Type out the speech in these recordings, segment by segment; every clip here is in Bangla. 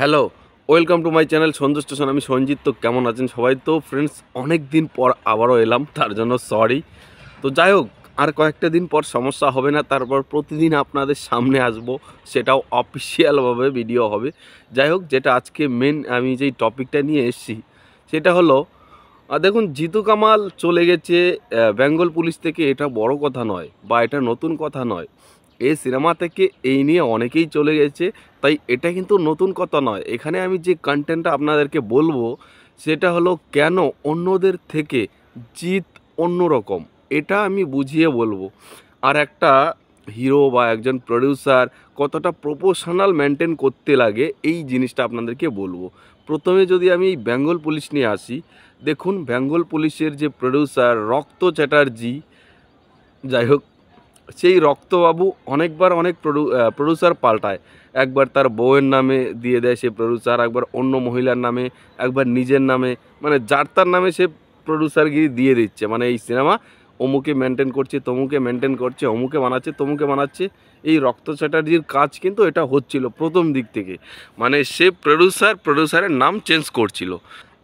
Hello, welcome to my channel Sanju station. আমি সঞ্জিত। তো কেমন আছেন সবাই? তো ফ্রেন্ডস, অনেক দিন পর আবারও এলাম, তার জন্য সরি। তো যাই হোক, আর কয়েকটা দিন পর সমস্যা হবে না, তারপর প্রতিদিন আপনাদের সামনে আসব, সেটাও অফিসিয়ালভাবে ভিডিও হবে। যাই হোক, যেটা আজকে মেন আমি যেই টপিকটা নিয়ে এসেছি সেটা হলো, দেখুন, জিতু কামাল চলে গেছে বেঙ্গল পুলিশ থেকে, এটা বড় কথা নয় বা এটা নতুন কথা নয়। এই সিনেমা থেকে এই নিয়ে অনেকেই চলে গেছে, তাই এটা কিন্তু নতুন কথা নয়। এখানে আমি যে কন্টেন্টটা আপনাদেরকে বলবো সেটা হলো, কেন অন্যদের থেকে জিত অন্যরকম, এটা আমি বুঝিয়ে বলবো। আর একটা হিরো বা একজন প্রডিউসার কতটা প্রফেশনাল মেনটেন করতে লাগে, এই জিনিসটা আপনাদেরকে বলবো। প্রথমে যদি আমি এই বেঙ্গল পুলিশ নিয়ে আসি, দেখুন, বেঙ্গল পুলিশের যে প্রডিউসার রক্ত চ্যাটার্জি, যাই হোক, সেই রক্তবাবু অনেকবার অনেক প্রডিউসার পাল্টায়। একবার তার বউয়ের নামে দিয়ে দেয় সে প্রডিউসার, একবার অন্য মহিলার নামে, একবার নিজের নামে, মানে যার তার নামে সে প্রডিউসারগিরি দিয়ে দিচ্ছে। মানে এই সিনেমা অমুকে মেনটেন করছে, তমুকে মেনটেন করছে, অমুকে বানাচ্ছে, তমুকে বানাচ্ছে। এই রক্ত চ্যাটার্জির কাজ কিন্তু এটা হচ্ছিল প্রথম দিক থেকে। মানে সে প্রডিউসারের নাম চেঞ্জ করছিল।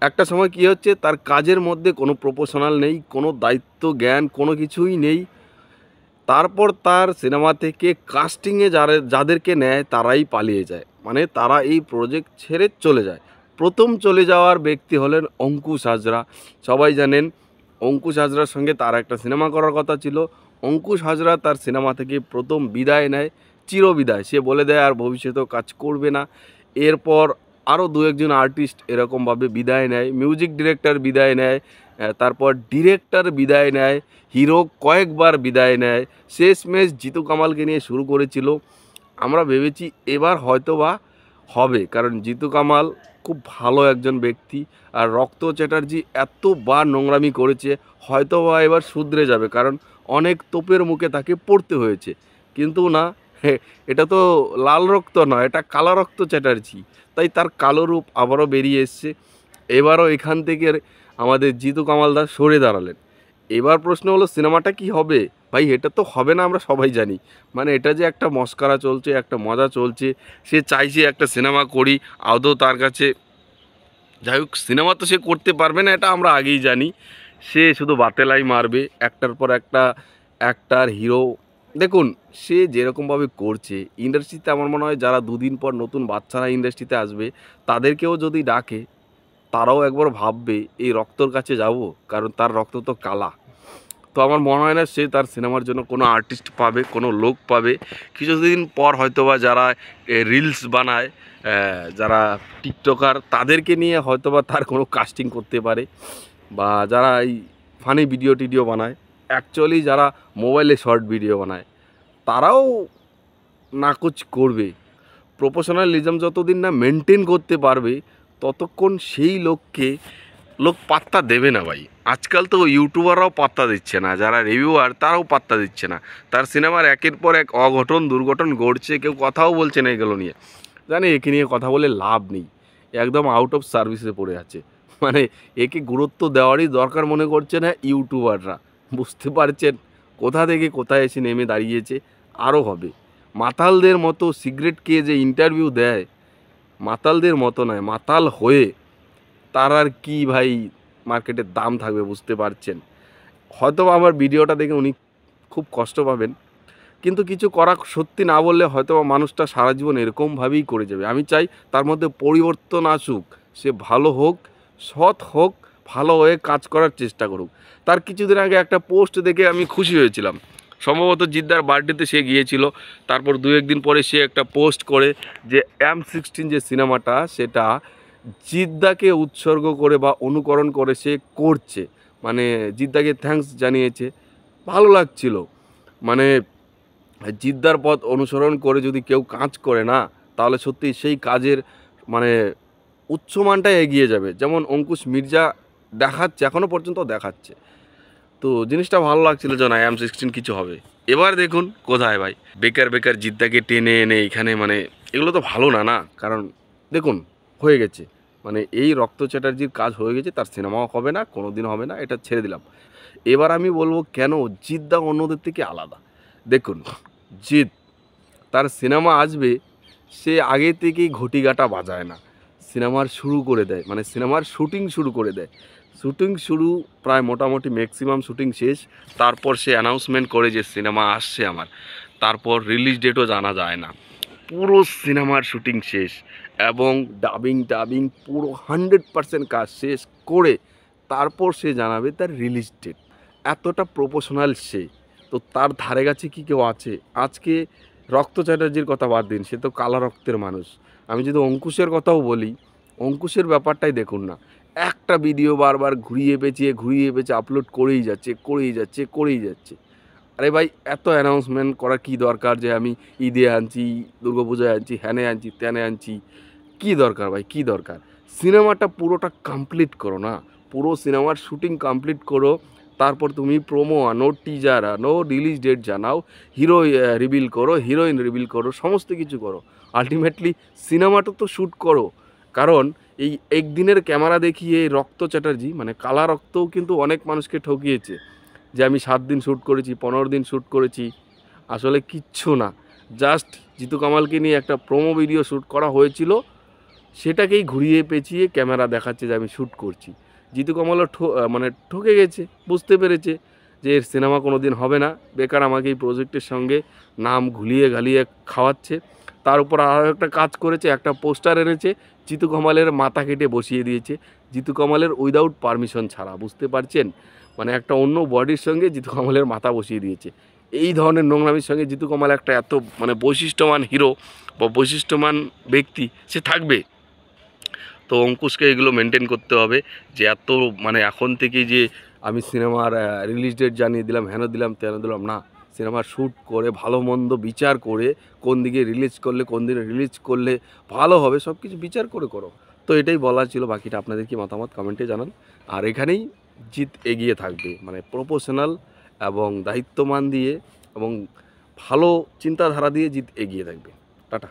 একটা সময় কি হচ্ছে, তার কাজের মধ্যে কোনো প্রফেশনাল নেই, কোনো দায়িত্ব জ্ঞান, কোনো কিছুই নেই। তারপর তার সিনেমা থেকে কাস্টিংয়ে যাদেরকে নেয় তারাই পালিয়ে যায়, মানে তারা এই প্রজেক্ট ছেড়ে চলে যায়। প্রথম চলে যাওয়ার ব্যক্তি হলেন অঙ্কুশ হাজরা। সবাই জানেন, অঙ্কুশ হাজরার সঙ্গে তার একটা সিনেমা করার কথা ছিল। অঙ্কুশ হাজরা তার সিনেমা থেকে প্রথম বিদায় নেয়, চিরবিদায়। সে বলে দেয় আর ভবিষ্যতেও কাজ করবে না। এরপর আরও দু একজন আর্টিস্ট এরকমভাবে বিদায় নেয়, মিউজিক ডিরেক্টর বিদায় নেয়, তারপর ডিরেক্টর বিদায় নেয়, হিরো কয়েকবার বিদায় নেয়। শেষমেশ জিতু কামালকে নিয়ে শুরু করেছিল। আমরা ভেবেছি এবার হয়তো বা হবে, কারণ জিতু কামাল খুব ভালো একজন ব্যক্তি। আর রক্ত চ্যাটার্জি এতবার নোংরামি করেছে, হয়তো বা এবার শুধরে যাবে, কারণ অনেক তোপের মুখে তাকে পড়তে হয়েছে। কিন্তু না, এটা তো লাল রক্ত নয়, এটা কালো রক্ত চ্যাটার্জি। তাই তার কালো রূপ আবারও বেরিয়ে এসছে। এবারও এখান থেকে আমাদের জিতু কামালদা সরে দাঁড়ালেন। এবার প্রশ্ন হলো, সিনেমাটা কি হবে? ভাই, এটা তো হবে না, আমরা সবাই জানি। মানে এটা যে একটা মস্কারা চলছে, একটা মজা চলছে। সে চাইছে একটা সিনেমা করি, আদৌ তার কাছে, যাই হোক, সিনেমা তো সে করতে পারবে না, এটা আমরা আগেই জানি। সে শুধু বাতেলাই মারবে একটার পর একটা অ্যাক্টার, হিরো। দেখুন, সে যেরকমভাবে করছে ইন্ডাস্ট্রিতে, আমার মনে হয় যারা দুদিন পর নতুন বাচ্চারা ইন্ডাস্ট্রিতে আসবে তাদেরকেও যদি ডাকে, তারাও একবার ভাববে এই রক্তর কাছে যাব, কারণ তার রক্ত তো কালা। তো আমার মনে হয় না সে তার সিনেমার জন্য কোনো আর্টিস্ট পাবে, কোনো লোক পাবে। কিছুদিন পর হয়তোবা যারা রিলস বানায়, যারা টিকটকার, তাদেরকে নিয়ে হয়তোবা তার কোনো কাস্টিং করতে পারে। বা যারা এই ফানি ভিডিও টিডিও বানায়, অ্যাকচুয়ালি যারা মোবাইলে শর্ট ভিডিও বানায়, তারাও নাকচ করবে। প্রফেশনালিজম যতদিন না মেনটেন করতে পারবে, ততক্ষণ সেই লোক পাত্তা দেবে না ভাই। আজকাল তো ইউটিউবাররাও পাত্তা দিচ্ছে না, যারা রিভিউয়ার তারাও পাত্তা দিচ্ছে না। তার সিনেমার একের পর এক অঘটন দুর্ঘটন ঘটছে, কেউ কথাও বলছে না এগুলো নিয়ে। জানি একে নিয়ে কথা বলে লাভ নেই, একদম আউট অফ সার্ভিসে পড়ে আছে। মানে একে গুরুত্ব দেওয়ারই দরকার মনে করছে না ইউটিউবাররা। বুঝতে পারছেন কোথা থেকে কোথায় এসে নেমে দাঁড়িয়েছে? আরও হবে। মাতালদের মতো সিগারেট খেয়ে যে ইন্টারভিউ দেয়, মাতালদের মতো নয়, মাতাল হয়ে, তার আর কি ভাই মার্কেটের দাম থাকবে, বুঝতে পারছেন? হয়তো আমার ভিডিওটা দেখে উনি খুব কষ্ট পাবেন, কিন্তু কিছু করা সত্যি না বললে হয়তো মানুষটা সারা জীবন এরকমভাবেই করে যাবে। আমি চাই তার মধ্যে পরিবর্তন আসুক, সে ভালো হোক, সৎ হোক, ভালো হয়ে কাজ করার চেষ্টা করুক। তার কিছুদিন আগে একটা পোস্ট দেখে আমি খুশি হয়েছিলাম। সম্ভবত জিদ্দার বার্থডেতে সে গিয়েছিল। তারপর দু একদিন পরে সে একটা পোস্ট করে যে M16 যে সিনেমাটা, সেটা জিদ্দাকে উৎসর্গ করে বা অনুকরণ করে সে করছে। মানে জিদ্দাকে থ্যাঙ্কস জানিয়েছে, ভালো লাগছিল। মানে জিদ্দার পথ অনুসরণ করে যদি কেউ কাজ করে না, তাহলে সত্যি সেই কাজের মানে উচ্চমানটাই এগিয়ে যাবে। যেমন অঙ্কুশ মির্জা দেখাচ্ছে, এখনও পর্যন্ত দেখাচ্ছে। তো জিনিসটা ভালো লাগছিল যে না, M16 কিছু হবে। এবার দেখুন কোথায় ভাই, বেকার বেকার জিদ্দাকে টেনে এনে এখানে, মানে এগুলো তো ভালো না, না? কারণ দেখুন, হয়ে গেছে, মানে এই রক্ত চ্যাটার্জির কাজ হয়ে গেছে, তার সিনেমাও হবে না, কোনো দিন হবে না, এটা ছেড়ে দিলাম। এবার আমি বলবো কেন জিদ্দা অন্যদের থেকে আলাদা। দেখুন, জিৎ, তার সিনেমা আসবে, সে আগে থেকেই ঘটিঘাটা বাজায় না। সিনেমার শুরু করে দেয়, মানে সিনেমার শুটিং শুরু করে দেয়। শুটিং শুরু প্রায় মোটামুটি ম্যাক্সিমাম শুটিং শেষ, তারপর সে অ্যানাউন্সমেন্ট করে যে সিনেমা আসছে আমার, তারপর রিলিজ ডেটও জানা যায় না। পুরো সিনেমার শুটিং শেষ এবং ডাবিং পুরো 100% কাজ শেষ করে তারপর সে জানাবে তার রিলিজ ডেট। এতটা প্রফেশনাল সে। তো তার ধারে কাছে কি কেউ আছে আজকে? রক্ত চ্যাটার্জির কথা বাদ দিন, সে তো কালা রক্তের মানুষ। আমি যদি অঙ্কুশের কথাও বলি, অঙ্কুশের ব্যাপারটাই দেখুন না, একটা ভিডিও বারবার ঘুরিয়ে পেঁচিয়ে আপলোড করেই যাচ্ছে। আরে ভাই, এত অ্যানাউন্সমেন্ট করার কী দরকার যে আমি ঈদে আনছি, দুর্গাপূজায় আনছি, হ্যানে আনছি, ত্যানে আনছি? কী দরকার ভাই, কী দরকার? সিনেমাটা পুরোটা কমপ্লিট করো না, পুরো সিনেমার শুটিং কমপ্লিট করো, তারপর তুমি প্রোমো আনো, টিজার আনো, রিলিজ ডেট জানাও, হিরো রিভিল করো, হিরোইন রিভিল করো, সমস্ত কিছু করো। আলটিমেটলি সিনেমাটা তো শ্যুট করো। কারণ এই একদিনের ক্যামেরা দেখিয়ে রক্ত চ্যাটার্জি মানে কালা রক্তও কিন্তু অনেক মানুষকে ঠকিয়েছে যে আমি 7 দিন শ্যুট করেছি, 15 দিন শ্যুট করেছি। আসলে কিচ্ছু না, জাস্ট জিতু কামালকে নিয়ে একটা প্রোমো ভিডিও শ্যুট করা হয়েছিল, সেটাকেই ঘুরিয়ে পেঁচিয়ে ক্যামেরা দেখাচ্ছে যে আমি শ্যুট করছি। জিতু কামালও মানে ঠকে গেছে, বুঝতে পেরেছে যে এর সিনেমা কোনো দিন হবে না, বেকার আমাকে এই প্রজেক্টের সঙ্গে নাম ঘালিয়ে খাওয়াচ্ছে। তার উপর আরও একটা কাজ করেছে, একটা পোস্টার এনেছে, জিতু কামালের মাথা কেটে বসিয়ে দিয়েছে, জিতু কামালের উইদাউট পারমিশন ছাড়া, বুঝতে পারছেন? মানে একটা অন্য বডির সঙ্গে জিতু কামালের মাথা বসিয়ে দিয়েছে। এই ধরনের নোংরামির সঙ্গে জিতু কামাল একটা এত মানে বৈশিষ্ট্যমান হিরো বা বৈশিষ্ট্যমান ব্যক্তি সে থাকবে? তো অঙ্কুশকে এগুলো মেনটেন করতে হবে যে এত মানে এখন থেকেই যে আমি সিনেমার রিলিজ ডেট জানিয়ে দিলাম, হেন দিলাম তেন দিলাম না। সিনেমার শ্যুট করে ভালো মন্দ বিচার করে কোন দিকে রিলিজ করলে, কোন দিনে রিলিজ করলে ভালো হবে, সব কিছু বিচার করে করো। তো এটাই বলার ছিল, বাকিটা আপনাদের কি মতামত কমেন্টে জানান। আর এখানেই জিত এগিয়ে থাকবে, মানে প্রফেশনাল এবং দায়িত্বমান দিয়ে এবং ভালো চিন্তাধারা দিয়ে জিত এগিয়ে থাকবে। টাটা।